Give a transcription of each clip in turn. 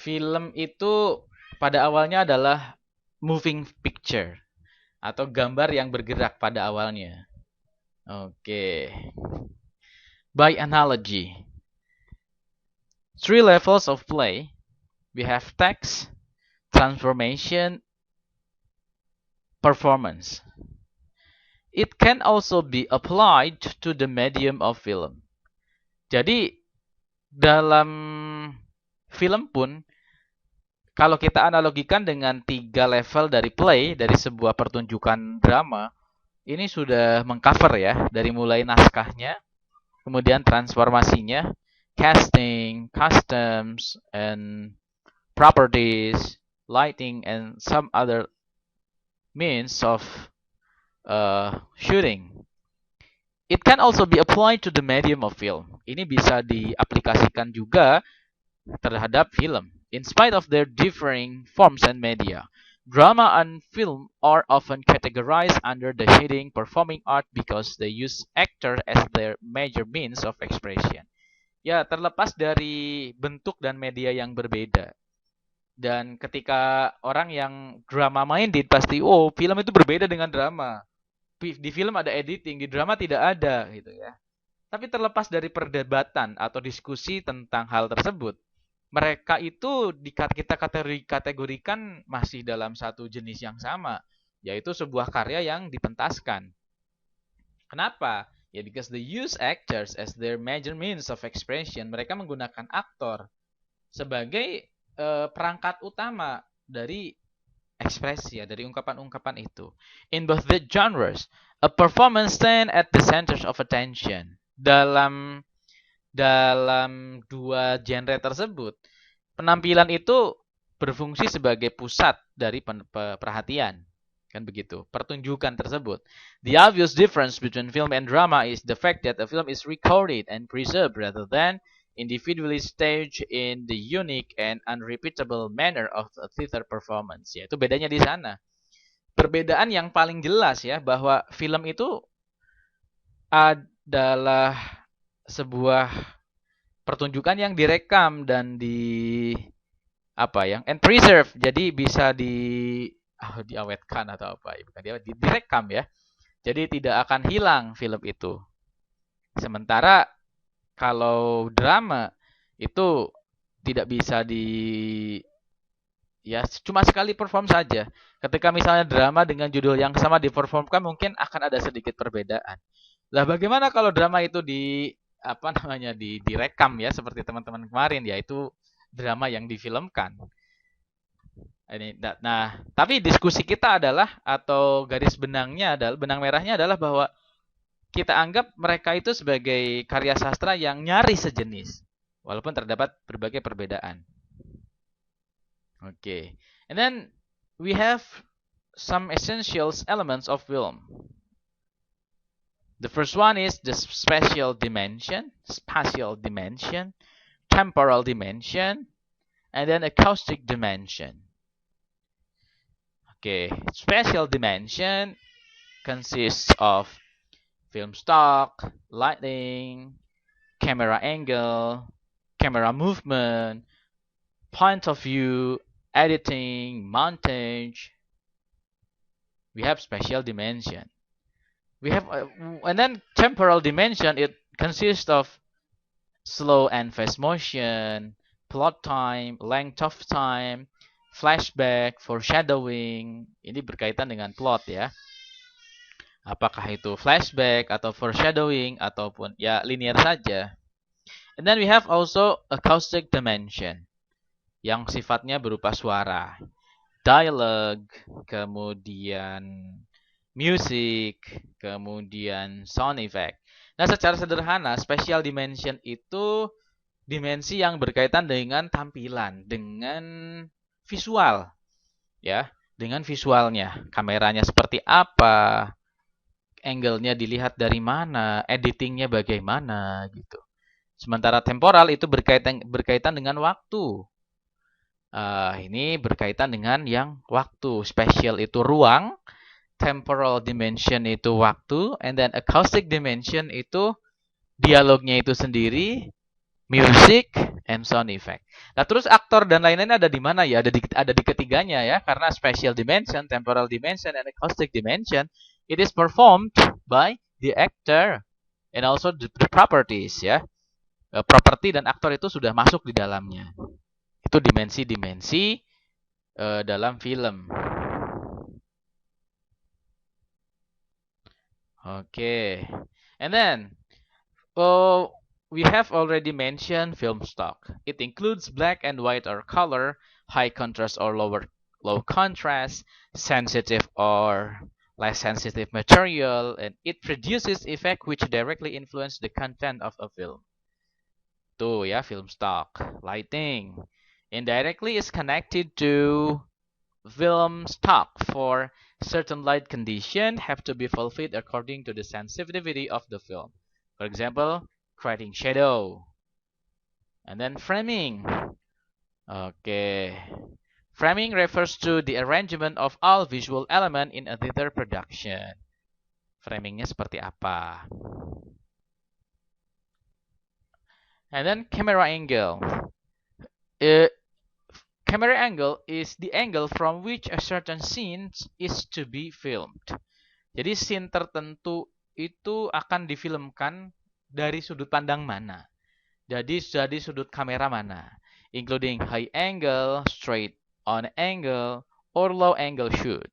Film itu pada awalnya adalah moving picture atau gambar yang bergerak pada awalnya. Oke. By analogy, three levels of play. We have text, transformation, performance. It can also be applied to the medium of film. Jadi dalam film pun kalau kita analogikan dengan 3 level dari play dari sebuah pertunjukan drama, ini sudah mengcover ya, dari mulai naskahnya, kemudian transformasinya, casting, customs, and properties, lighting, and some other means of shooting. It can also be applied to the medium of film. Ini bisa diaplikasikan juga terhadap film. In spite of their differing forms and media, drama and film are often categorized under the heading performing art because they use actor as their major means of expression. Ya, terlepas dari bentuk dan media yang berbeda. Dan ketika orang yang drama minded pasti, oh film itu berbeda dengan drama. Di film ada editing, di drama tidak ada gitu ya. Tapi terlepas dari perdebatan atau diskusi tentang hal tersebut, mereka itu kita kategorikan masih dalam satu jenis yang sama, yaitu sebuah karya yang dipentaskan. Kenapa? Ya, because they use actors as their major means of expression. Mereka menggunakan aktor sebagai perangkat utama dari ekspresi ya, dari ungkapan-ungkapan itu. In both the genres, a performance stand at the center of attention. Dalam dua genre tersebut, penampilan itu berfungsi sebagai pusat dari perhatian. Kan begitu, pertunjukan tersebut. The obvious difference between film and drama is the fact that a film is recorded and preserved rather than individually staged in the unique and unrepeatable manner of a theater performance. Ya, itu bedanya di sana. Perbedaan yang paling jelas ya, bahwa film itu adalah sebuah pertunjukan yang direkam dan and preserve. Jadi bisa diawetkan atau apa, bukan direkam ya. Jadi tidak akan hilang film itu. Sementara kalau drama itu tidak bisa cuma sekali perform saja. Ketika misalnya drama dengan judul yang sama diperformkan, mungkin akan ada sedikit perbedaan. Lah bagaimana kalau drama itu direkam ya, seperti teman-teman kemarin, yaitu drama yang difilmkan. Nah, tapi diskusi kita adalah, atau garis benang merahnya adalah bahwa kita anggap mereka itu sebagai karya sastra yang nyaris sejenis, walaupun terdapat berbagai perbedaan. Okay. And then we have some essential elements of film. The first one is the spatial dimension, temporal dimension, and then acoustic dimension. Okay, spatial dimension consists of film stock, lighting, camera angle, camera movement, point of view, editing, montage. We have spatial dimension. We have, and then temporal dimension, it consists of slow and fast motion, plot time, length of time, flashback, foreshadowing. Ini berkaitan dengan plot ya. Apakah itu flashback atau foreshadowing ataupun ya linear saja. And then we have also acoustic dimension yang sifatnya berupa suara, dialogue, kemudian music, kemudian sound effect. Nah, secara sederhana, spatial dimension itu dimensi yang berkaitan dengan tampilan, dengan visual, ya, dengan visualnya, kameranya seperti apa, angle-nya dilihat dari mana, editingnya bagaimana, gitu. Sementara temporal itu berkaitan dengan waktu. Ini berkaitan dengan yang waktu. Spatial itu ruang, temporal dimension itu waktu, and then acoustic dimension itu dialognya itu sendiri, music, and sound effect. Nah, terus aktor dan lain-lain ada di mana ya? Ada di ketiganya ya, karena spatial dimension, temporal dimension, and acoustic dimension, it is performed by the actor and also the properties ya. Properti dan aktor itu sudah masuk di dalamnya. Itu dimensi-dimensi dalam film. Okay. And then we have already mentioned film stock. It includes black and white or color, high contrast or low contrast, sensitive or less sensitive material, and it produces effect which directly influence the content of a film. Tuh ya, film stock. Lighting indirectly is connected to film stock for certain light condition have to be fulfilled according to the sensitivity of the film. For example, creating shadow. And then framing. Okay. Framing refers to the arrangement of all visual element in a theater production. Framingnya seperti apa? And then camera angle. Camera angle is the angle from which a certain scene is to be filmed. Jadi scene tertentu itu akan difilmkan dari sudut pandang mana. Jadi dari sudut kamera mana. Including high angle, straight on angle, or low angle shoot.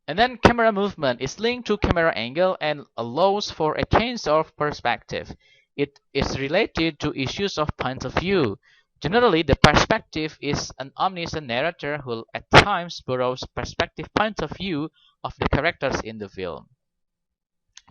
And then camera movement is linked to camera angle and allows for a change of perspective. It is related to issues of point of view. Generally, the perspective is an omniscient narrator who at times borrows perspective point of view of the characters in the film.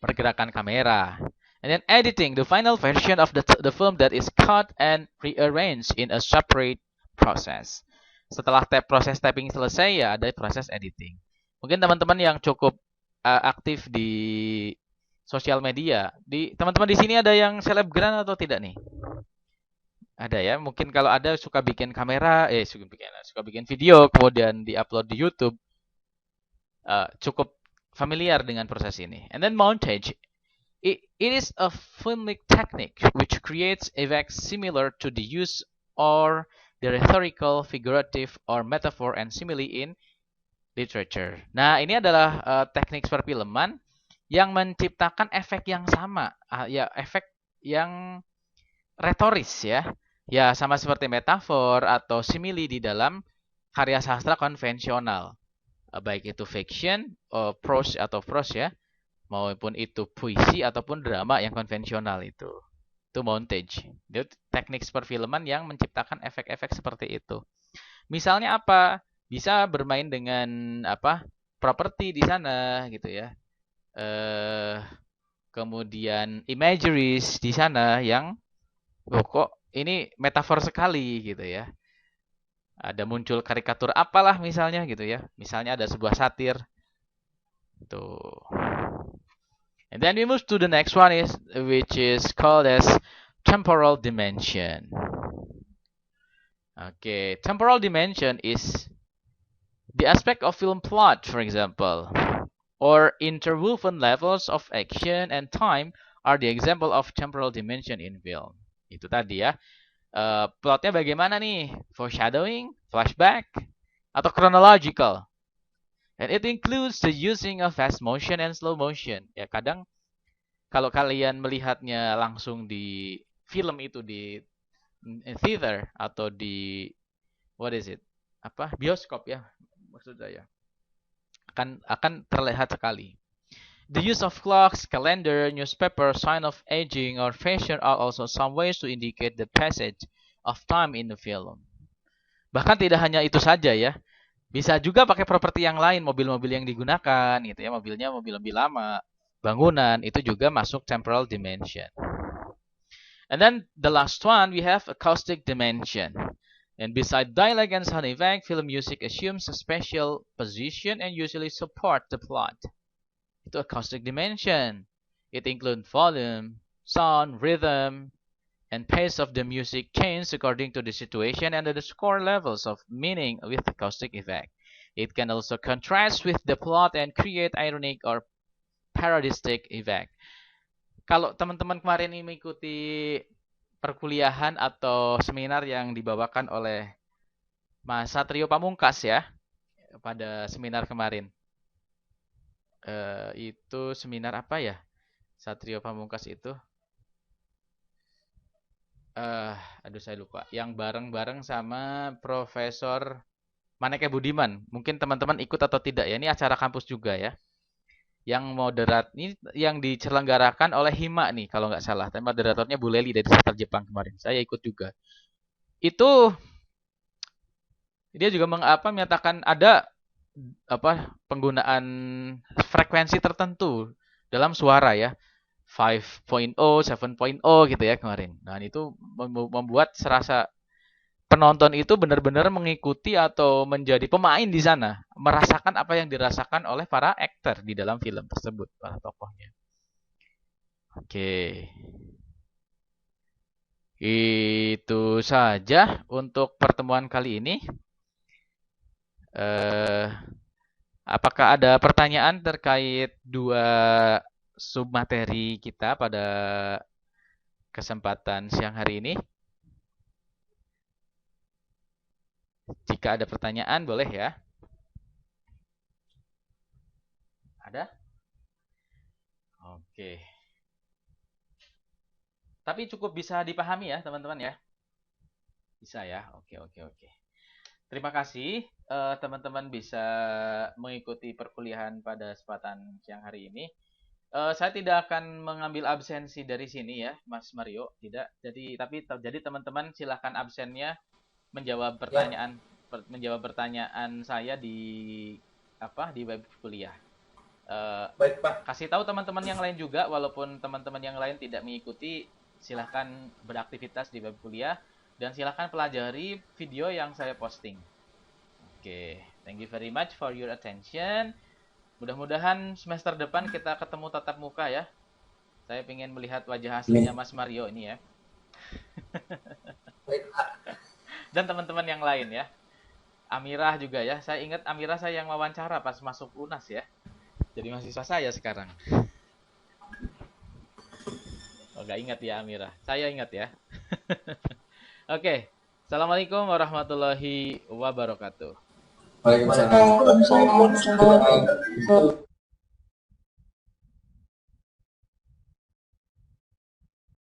Pergerakan kamera. And then editing, the final version of the film that is cut and rearranged in a separate process. Setelah proses tapping selesai ya ada proses editing. Mungkin teman-teman yang cukup aktif di sosial media, teman-teman di sini ada yang selebgram atau tidak nih? Ada ya, mungkin kalau ada suka bikin kamera, suka bikin video kemudian diupload di YouTube, cukup familiar dengan proses ini. And then montage, it is a filmic technique which creates effects similar to the use or the rhetorical, figurative, or metaphor and simile in literature. Nah, ini adalah teknik perfilman yang menciptakan efek yang sama, ya efek yang retoris ya. Ya, sama seperti metafor atau simile di dalam karya sastra konvensional. Baik itu fiction, prose atau prose ya, maupun itu puisi ataupun drama yang konvensional itu. Itu montage. Itu teknik perfilman yang menciptakan efek-efek seperti itu. Misalnya apa? Bisa bermain dengan properti di sana gitu ya. Kemudian imageries di sana yang kok ini metafor sekali gitu ya. Ada muncul karikatur apalah misalnya gitu ya. Misalnya ada sebuah satir. Tuh. And then we move to the next one which is called as temporal dimension. Okay, temporal dimension is the aspect of film plot, for example, or interwoven levels of action and time are the example of temporal dimension in film. Itu tadi ya. Plotnya bagaimana nih? Foreshadowing, flashback, atau chronological. And it includes the using of fast motion and slow motion. Ya kadang kalau kalian melihatnya langsung di film itu di theater atau di bioskop ya maksud saya akan terlihat sekali. The use of clocks, calendar, newspaper, sign of aging, or fashion are also some ways to indicate the passage of time in the film. Bahkan tidak hanya itu saja ya, bisa juga pakai properti yang lain, mobil-mobil yang digunakan, gitu ya, mobilnya mobil lebih lama, bangunan itu juga masuk temporal dimension. And then the last one we have acoustic dimension. And beside dialogue and sound effect, film music assumes a special position and usually support the plot. Itu acoustic dimension. It includes volume, sound, rhythm, and pace of the music change according to the situation and the score levels of meaning with acoustic effect. It can also contrast with the plot and create ironic or parodistic effect. Kalau teman-teman kemarin ini mengikuti perkuliahan atau seminar yang dibawakan oleh Mas Satrio Pamungkas ya pada seminar kemarin. Itu seminar apa ya? Satrio Pamungkas itu. Aduh saya lupa. Yang bareng-bareng sama Profesor Maneke Budiman. Mungkin teman-teman ikut atau tidak ya. Ini acara kampus juga ya. Yang moderat ini yang diselenggarakan oleh Hima nih kalau nggak salah. Dan moderatornya Bu Leli dari Sastra Jepang kemarin. Saya ikut juga. Itu dia juga menyatakan ada penggunaan frekuensi tertentu dalam suara ya. 5.0, 7.0 gitu ya kemarin. Nah, itu membuat serasa penonton itu benar-benar mengikuti atau menjadi pemain di sana, merasakan apa yang dirasakan oleh para aktor di dalam film tersebut, para tokohnya. Oke. Itu saja untuk pertemuan kali ini. Apakah ada pertanyaan terkait dua submateri kita pada kesempatan siang hari ini? Jika ada pertanyaan, boleh ya. Ada? Oke. Tapi cukup bisa dipahami ya, teman-teman ya? Bisa ya? Oke. Terima kasih, teman-teman bisa mengikuti perkuliahan pada kesempatan siang hari ini. Saya tidak akan mengambil absensi dari sini ya, Mas Mario. Tidak. Jadi teman-teman silakan absennya menjawab pertanyaan saya di web kuliah. Baik, Pak. Kasih tahu teman-teman yang lain juga, walaupun teman-teman yang lain tidak mengikuti, silahkan beraktivitas di web kuliah dan silahkan pelajari video yang saya posting. Oke, thank you very much for your attention. Mudah-mudahan semester depan kita ketemu tatap muka ya. Saya ingin melihat wajah aslinya Mas Mario ini ya. Baik, Pak. Dan teman-teman yang lain ya. Amirah juga ya. Saya ingat Amirah saya yang wawancara pas masuk UNAS ya. Jadi mahasiswa saya sekarang. Oh, gak ingat ya Amirah. Saya ingat ya. Oke. Assalamualaikum warahmatullahi wabarakatuh. Waalaikumsalam.